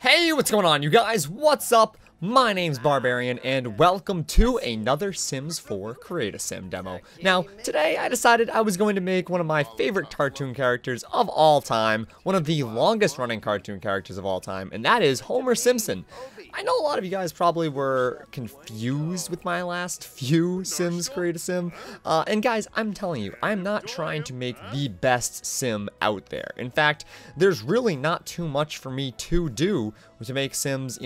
Hey, what's going on, you guys? What's up? My name's Barbarian, and welcome to another Sims 4 Create-A-Sim demo. Now, today I decided I was going to make one of my favorite cartoon characters of all time, one of the longest-running cartoon characters of all time, and that is Homer Simpson. I know a lot of you guys probably were confused with my last few Sims Create-A-Sim, and guys, I'm telling you, I'm not trying to make the best sim out there. In fact, there's really not too much for me to do to make Sims,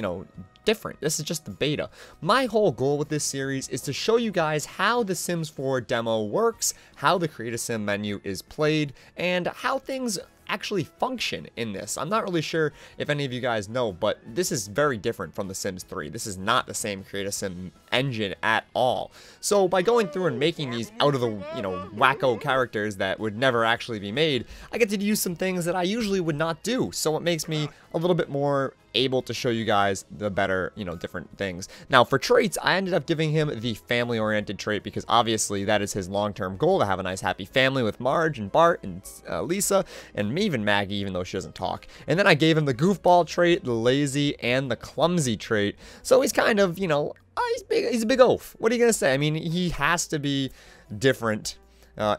different. This is just the beta. My whole goal with this series is to show you guys how the Sims 4 demo works, how the Create-A-Sim menu is played, and how things actually function in this. I'm not really sure if any of you guys know, but this is very different from The Sims 3. This is not the same Create-A-Sim engine at all. So by going through and making these out of the, wacko characters that would never actually be made, I get to use some things that I usually would not do. So it makes me a little bit more able to show you guys the better, different things. Now, for traits, I ended up giving him the family-oriented trait because obviously that is his long-term goal, to have a nice happy family with Marge and Bart and Lisa and even Maggie, even though she doesn't talk. And then I gave him the goofball trait, the lazy, and the clumsy trait. So he's kind of, he's a big oaf. What are you gonna say? I mean, he has to be different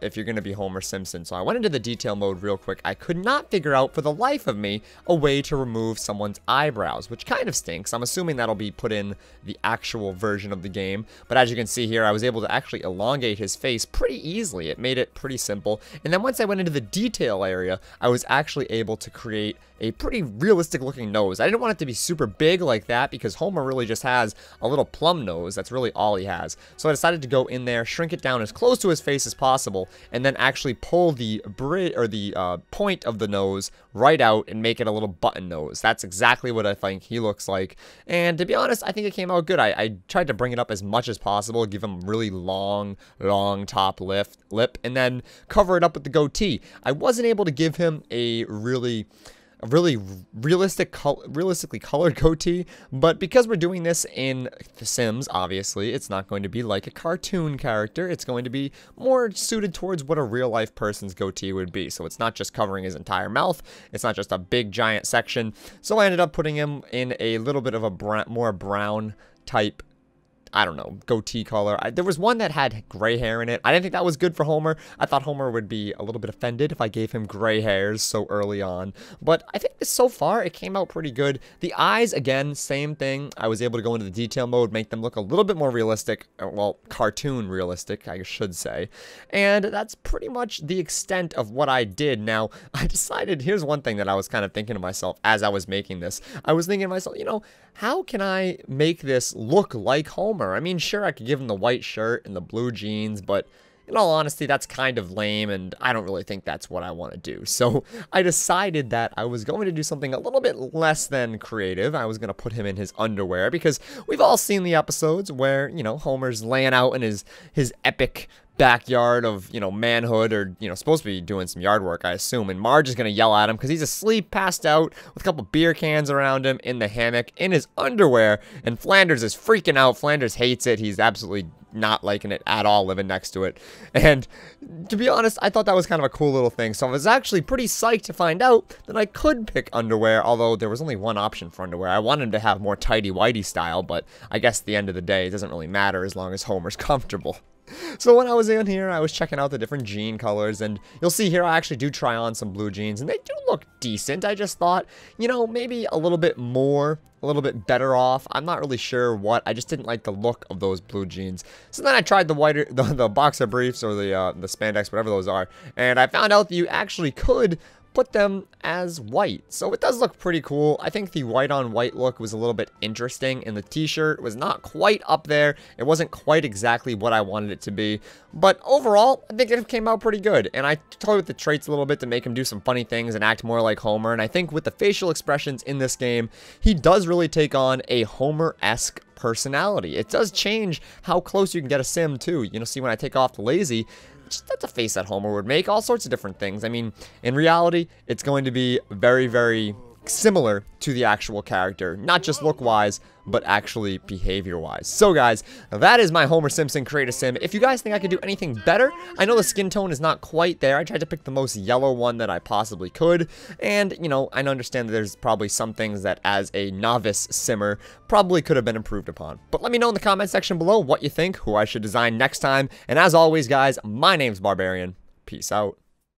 if you're going to be Homer Simpson. So I went into the detail mode real quick. I could not figure out for the life of me a way to remove someone's eyebrows, which kind of stinks. I'm assuming that'll be put in the actual version of the game. But as you can see here, I was able to actually elongate his face pretty easily. It made it pretty simple. And then once I went into the detail area, I was actually able to create a pretty realistic looking nose. I didn't want it to be super big like that because Homer really just has a little plum nose. That's really all he has. So I decided to go in there, shrink it down as close to his face as possible, and then actually pull the bridge or the point of the nose right out and make it a little button nose. That's exactly what I think he looks like. And to be honest, I think it came out good. I tried to bring it up as much as possible, give him really long top lip, and then cover it up with the goatee. I wasn't able to give him a really realistically colored goatee, but because we're doing this in The Sims, obviously, it's not going to be like a cartoon character. It's going to be more suited towards what a real-life person's goatee would be. So it's not just covering his entire mouth. It's not just a big, giant section. So I ended up putting him in a little bit of a more brown type, I don't know, goatee color. There was one that had gray hair in it. I didn't think that was good for Homer. I thought Homer would be a little bit offended if I gave him gray hairs so early on. But I think so far it came out pretty good. The eyes, again, same thing. I was able to go into the detail mode, make them look a little bit more realistic. Well, cartoon realistic, I should say. And that's pretty much the extent of what I did. Now, I decided, here's one thing that I was kind of thinking to myself as I was making this. I was thinking to myself, how can I make this look like Homer? I mean, sure, I could give him the white shirt and the blue jeans, but in all honesty, that's kind of lame, and I don't really think that's what I want to do. So I decided that I was going to do something a little bit less than creative. I was going to put him in his underwear, because we've all seen the episodes where, Homer's laying out in his epic backyard of, manhood, or, supposed to be doing some yard work, I assume, and Marge is going to yell at him because he's asleep, passed out, with a couple beer cans around him, in the hammock, in his underwear, and Flanders is freaking out. Flanders hates it. He's absolutely not liking it at all, living next to it. And to be honest, I thought that was kind of a cool little thing, so I was actually pretty psyched to find out that I could pick underwear, although there was only one option for underwear. I wanted to have more tighty-whitey style, but I guess at the end of the day, it doesn't really matter as long as Homer's comfortable. So when I was in here, I was checking out the different jean colors, and you'll see here I actually do try on some blue jeans, and they do look decent. I just thought, maybe a little bit more, a little bit better off. I'm not really sure what. I just didn't like the look of those blue jeans. So then I tried the boxer briefs, or the spandex, whatever those are, and I found out that you actually could put them as white. So it does look pretty cool. I think the white on white look was a little bit interesting, and the t-shirt was not quite up there. It wasn't quite exactly what I wanted it to be. But overall, I think it came out pretty good. And I toyed with the traits a little bit to make him do some funny things and act more like Homer. And I think with the facial expressions in this game, he does really take on a Homer-esque personality. It does change how close you can get a sim too. See, when I take off the lazy, that's a face that Homer would make. All sorts of different things. I mean, in reality, it's going to be very, very similar to the actual character, not just look-wise, but actually behavior-wise. So guys, that is my Homer Simpson Create a Sim. If you guys think I could do anything better, I know the skin tone is not quite there. I tried to pick the most yellow one that I possibly could, and, you know, I understand that there's probably some things that as a novice simmer probably could have been improved upon. But let me know in the comment section below what you think, who I should design next time, and as always guys, my name's Barbarian. Peace out.